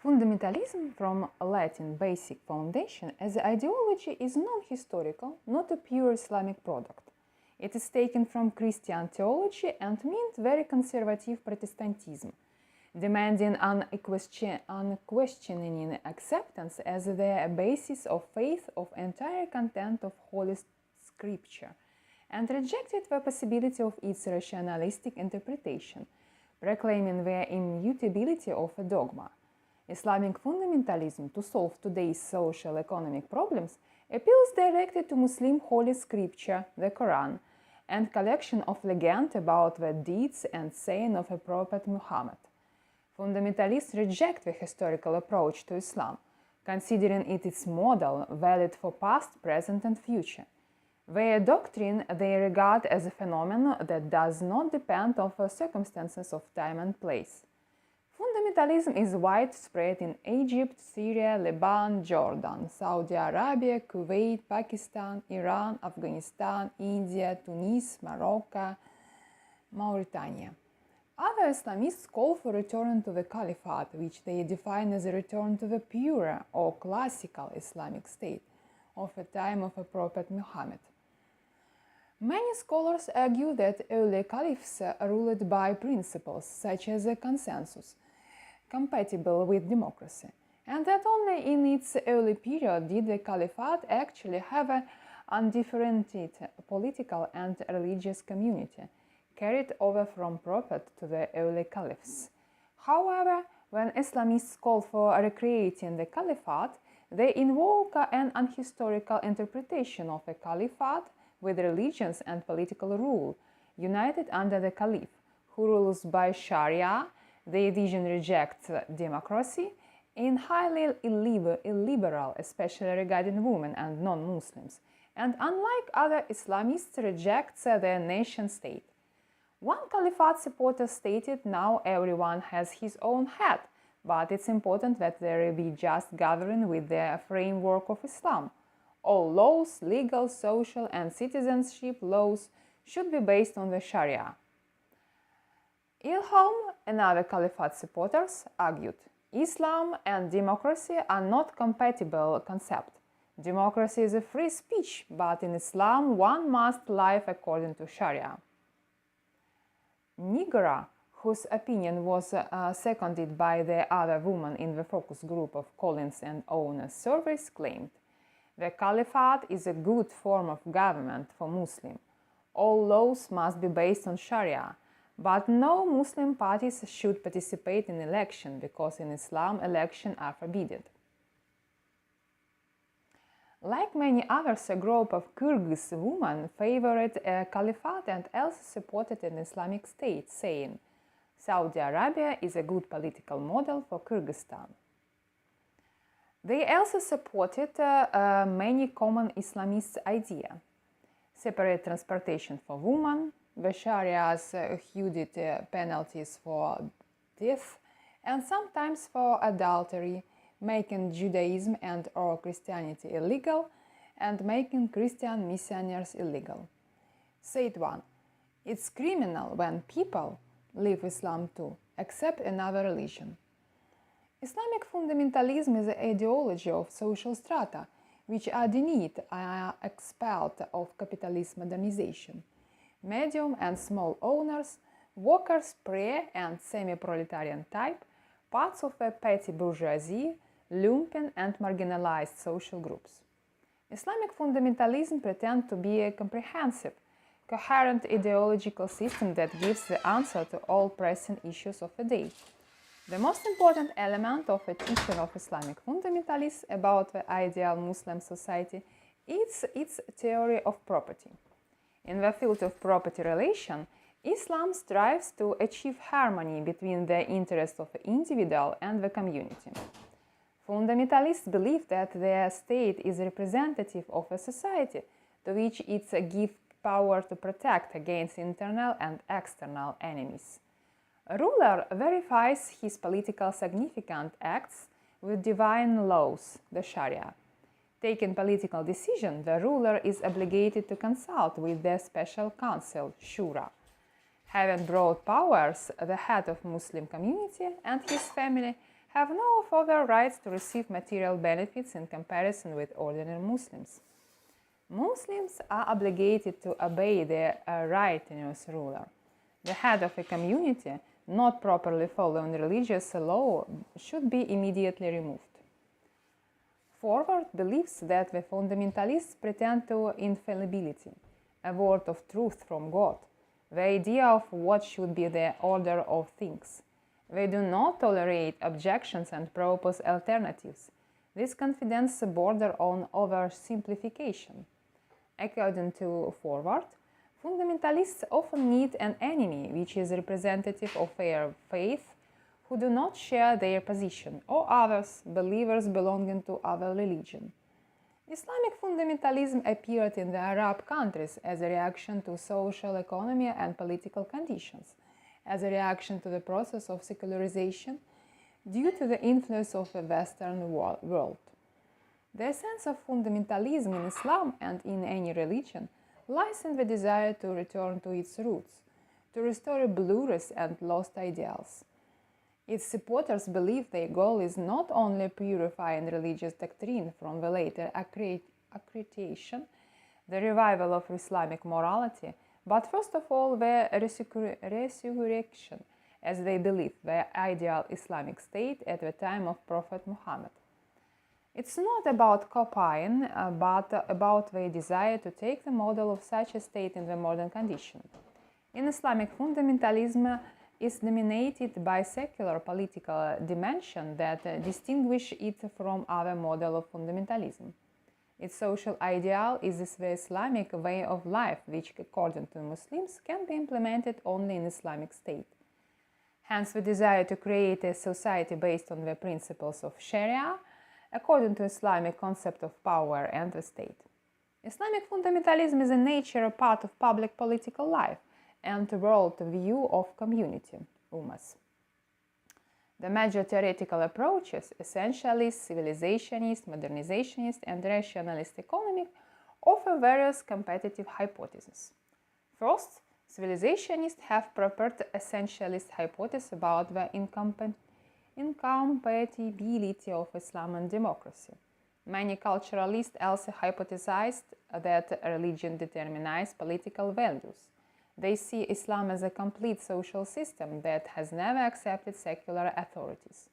Fundamentalism, from Latin basic foundation, as an ideology is non-historical, not a pure Islamic product. It is taken from Christian theology and meant very conservative Protestantism, demanding unquestioning acceptance as the basis of faith of entire content of Holy Scripture, and rejected the possibility of its rationalistic interpretation, proclaiming the immutability of a dogma. Islamic fundamentalism, to solve today's socio-economic problems, appeals directly to Muslim Holy Scripture, the Quran, and collection of legends about the deeds and saying of a Prophet Muhammad. Fundamentalists reject the historical approach to Islam, considering it its model valid for past, present and future. Their doctrine they regard as a phenomenon that does not depend on the circumstances of time and place. Fundamentalism is widespread in Egypt, Syria, Lebanon, Jordan, Saudi Arabia, Kuwait, Pakistan, Iran, Afghanistan, India, Tunis, Morocco, Mauritania. Other Islamists call for return to the caliphate, which they define as a return to the pure or classical Islamic state of the time of the Prophet Muhammad. Many scholars argue that early caliphs ruled by principles such as a consensus, compatible with democracy, and that only in its early period did the caliphate actually have an undifferentiated political and religious community, carried over from prophet to the early caliphs. However, when Islamists call for recreating the caliphate, they invoke an unhistorical interpretation of a caliphate with religions and political rule, united under the caliph, who rules by shari'a. The vision rejects democracy, and highly illiberal, especially regarding women and non-Muslims, and unlike other Islamists, rejects the nation-state. One caliphate supporter stated, "Now everyone has his own head, but it's important that there be just governed with the framework of Islam. All laws, legal, social and citizenship laws, should be based on the Sharia." Ilham and other caliphate supporters argued, "Islam and democracy are not compatible concepts. Democracy is a free speech, but in Islam one must live according to Sharia." Nigara, whose opinion was seconded by the other women in the focus group of Collins and Owner's surveys, claimed, "The caliphate is a good form of government for Muslims. All laws must be based on Sharia, but no Muslim parties should participate in election because in Islam elections are forbidden." Like many others, a group of Kyrgyz women favored a caliphate and also supported an Islamic state, saying, "Saudi Arabia is a good political model for Kyrgyzstan." They also supported many common Islamist ideas: separate transportation for women, the Sharia's hudud penalties for death, and sometimes for adultery, making Judaism and or Christianity illegal, and making Christian missionaries illegal. Said one, "It's criminal when people leave Islam too, accept another religion." Islamic fundamentalism is an ideology of social strata, which are denied or expelled of capitalist modernization. Medium and small owners, workers, prayer and semi-proletarian type, parts of a petty bourgeoisie, lumpen and marginalized social groups. Islamic fundamentalism pretends to be a comprehensive, coherent ideological system that gives the answer to all pressing issues of the day. The most important element of a teaching of Islamic fundamentalists about the ideal Muslim society is its theory of property. In the field of property relation, Islam strives to achieve harmony between the interests of the individual and the community. Fundamentalists believe that the state is representative of a society to which it gives power to protect against internal and external enemies. A ruler verifies his political significant acts with divine laws, the Sharia. Taking political decision, the ruler is obligated to consult with the special council, Shura. Having broad powers, the head of Muslim community and his family have no further rights to receive material benefits in comparison with ordinary Muslims. Muslims are obligated to obey their righteous ruler. The head of a community not properly following religious law should be immediately removed. Forward believes that the fundamentalists pretend to infallibility, a word of truth from God, the idea of what should be the order of things. They do not tolerate objections and propose alternatives. This confidence borders on oversimplification. According to Forward, fundamentalists often need an enemy which is representative of their faith who do not share their position, or others, believers belonging to other religion. Islamic fundamentalism appeared in the Arab countries as a reaction to social, economic and political conditions, as a reaction to the process of secularization due to the influence of the Western world. The essence of fundamentalism in Islam and in any religion lies in the desire to return to its roots, to restore blues and lost ideals. Its supporters believe their goal is not only purifying religious doctrine from the later accretion, the revival of Islamic morality, but first of all the resurrection, as they believe, the ideal Islamic state at the time of Prophet Muhammad. It's not about copying, but about the desire to take the model of such a state in the modern condition. In Islamic fundamentalism is dominated by secular political dimension that distinguish it from other model of fundamentalism. Its social ideal is the Islamic way of life, which, according to Muslims, can be implemented only in Islamic state. Hence, the desire to create a society based on the principles of shari'a, according to Islamic concept of power and the state. Islamic fundamentalism is in nature a part of public political life and world view of community, ummas. The major theoretical approaches, essentialist, civilizationist, modernizationist, and rationalist economic, offer various competitive hypotheses. First, civilizationists have proposed essentialist hypothesis about the incompatibility of Islam and democracy. Many culturalists also hypothesized that religion determines political values. They see Islam as a complete social system that has never accepted secular authorities.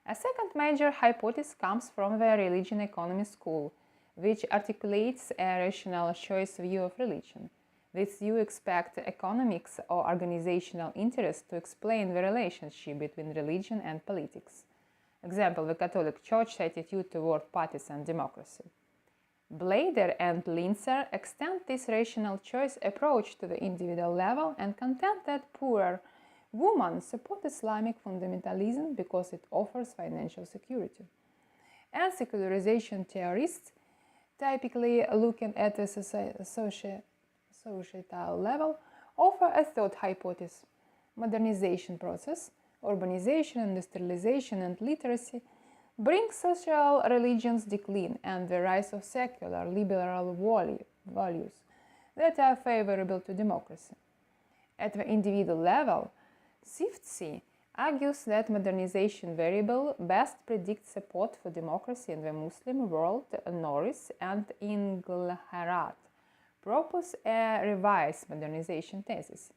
A second major hypothesis comes from the religion economy school, which articulates a rational choice view of religion. This view expects economics or organizational interest to explain the relationship between religion and politics. Example, the Catholic Church's attitude toward parties and democracy. Blader and Linzer extend this rational choice approach to the individual level and contend that poorer women support Islamic fundamentalism because it offers financial security. And secularization theorists, typically looking at the societal level, offer a third hypothesis. Modernization process, urbanization, industrialization, and literacy bring social religions decline and the rise of secular liberal values that are favorable to democracy. At the individual level, Siftsy argues that modernization variable best predicts support for democracy in the Muslim world. Norris and Ingleherat propose a revised modernization thesis.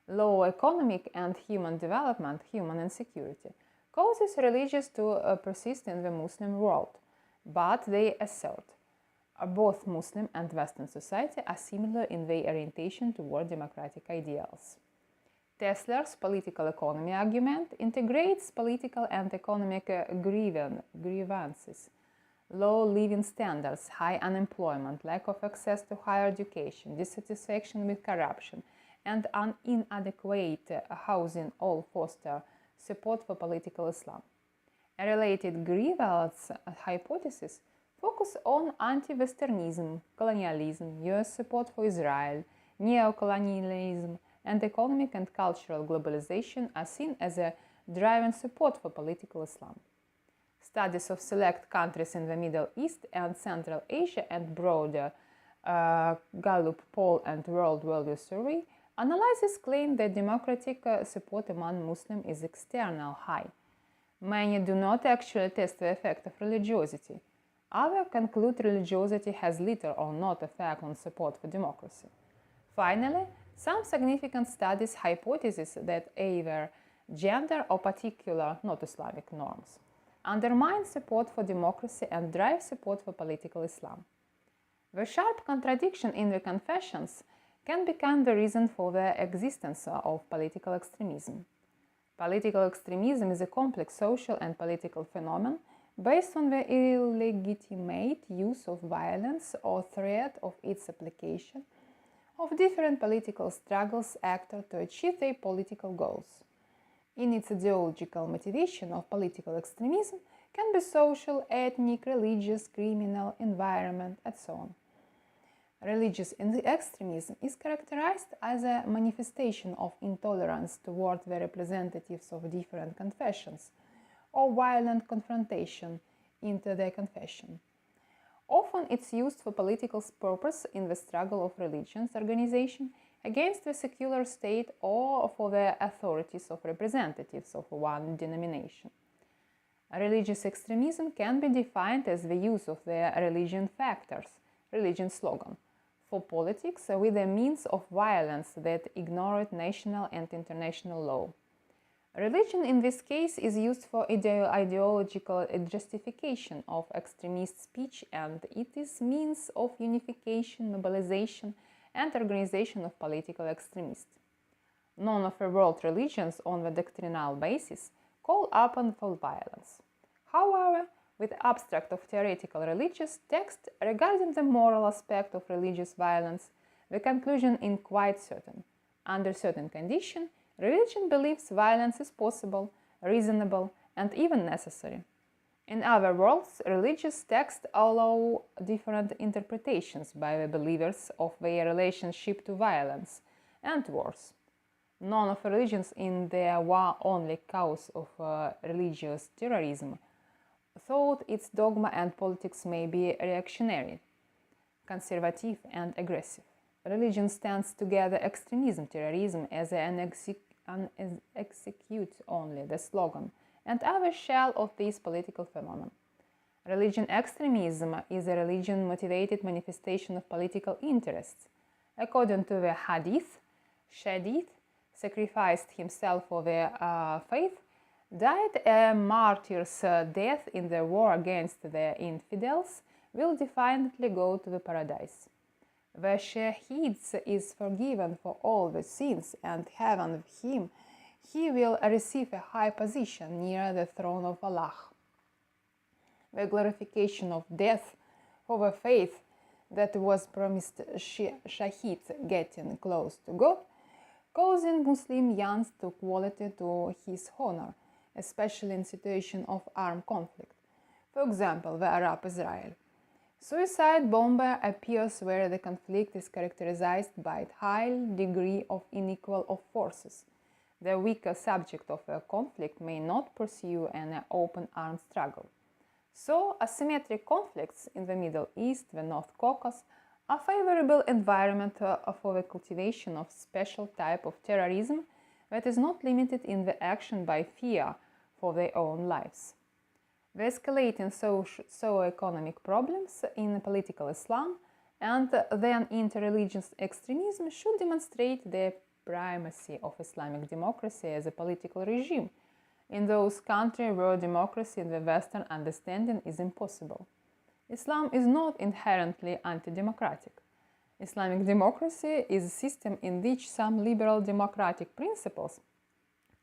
Low economic and human development, human insecurity, causes religions to persist in the Muslim world, but they assert both Muslim and Western society are similar in their orientation toward democratic ideals. Tesler's political economy argument integrates political and economic grievances, low living standards, high unemployment, lack of access to higher education, dissatisfaction with corruption, and inadequate housing all foster support for political Islam. A related grievance hypothesis focuses on anti-Westernism, colonialism, US support for Israel, neo-colonialism, and economic and cultural globalization are seen as a driving support for political Islam. Studies of select countries in the Middle East and Central Asia and broader Gallup poll and World Value Survey analysis claim that democratic support among Muslims is external high. Many do not actually test the effect of religiosity. Others conclude religiosity has little or not effect on support for democracy. Finally, some significant studies hypothesis that either gender or particular not Islamic norms undermine support for democracy and drive support for political Islam. The sharp contradiction in the confessions can become the reason for the existence of political extremism. Political extremism is a complex social and political phenomenon based on the illegitimate use of violence or threat of its application of different political struggles actors to achieve their political goals. In its ideological motivation of political extremism can be social, ethnic, religious, criminal, environment, and so on. Religious extremism is characterized as a manifestation of intolerance toward the representatives of different confessions or violent confrontation into their confession. Often it's used for political purpose in the struggle of religions organization against the secular state or for the authorities of representatives of one denomination. Religious extremism can be defined as the use of the religion factors, religion slogan, for politics with a means of violence that ignored national and international law. Religion in this case is used for ideological justification of extremist speech, and it is means of unification, mobilization, and organization of political extremists. None of the world religions on the doctrinal basis call upon for violence. However, with abstract of theoretical religious text regarding the moral aspect of religious violence, the conclusion is quite certain. Under certain conditions, religion believes violence is possible, reasonable, and even necessary. In other words, religious texts allow different interpretations by the believers of their relationship to violence and wars. None of the religions in their only cause of religious terrorism thought its dogma and politics may be reactionary, conservative, and aggressive. Religion stands together extremism, terrorism as an execute only the slogan and other shell of this political phenomenon. Religion extremism is a religion-motivated manifestation of political interests. According to the Hadith, Shadid sacrificed himself for the faith, died a martyr's death in the war against the infidels, will definitely go to the paradise. The Shahid is forgiven for all the sins, and heaven with him, he will receive a high position near the throne of Allah. The glorification of death for the faith that was promised Shahid getting close to God, causing Muslim youngs to quality to his honor, especially in situation of armed conflict. For example, the Arab-Israel. Suicide bomber appears where the conflict is characterized by a high degree of inequality of forces. The weaker subject of a conflict may not pursue an open armed struggle. So, asymmetric conflicts in the Middle East, the North Caucasus, are favorable environment for the cultivation of special type of terrorism that is not limited in the action by fear for their own lives. The escalating socio-economic problems in political Islam and then interreligious extremism should demonstrate the primacy of Islamic democracy as a political regime in those countries where democracy in the Western understanding is impossible. Islam is not inherently anti-democratic. Islamic democracy is a system in which some liberal democratic principles,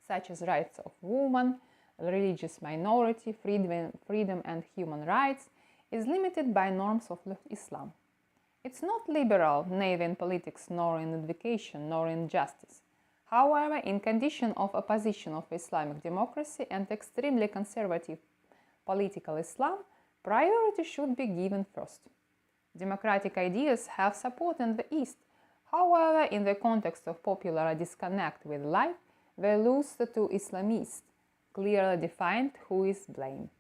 such as rights of women, religious minority, freedom and human rights, is limited by norms of Islam. It's not liberal neither in politics nor in education nor in justice. However, in condition of opposition of Islamic democracy and extremely conservative political Islam, priority should be given first. Democratic ideas have support in the East. However, in the context of popular disconnect with life, they lose to Islamists, clearly defined who is blamed.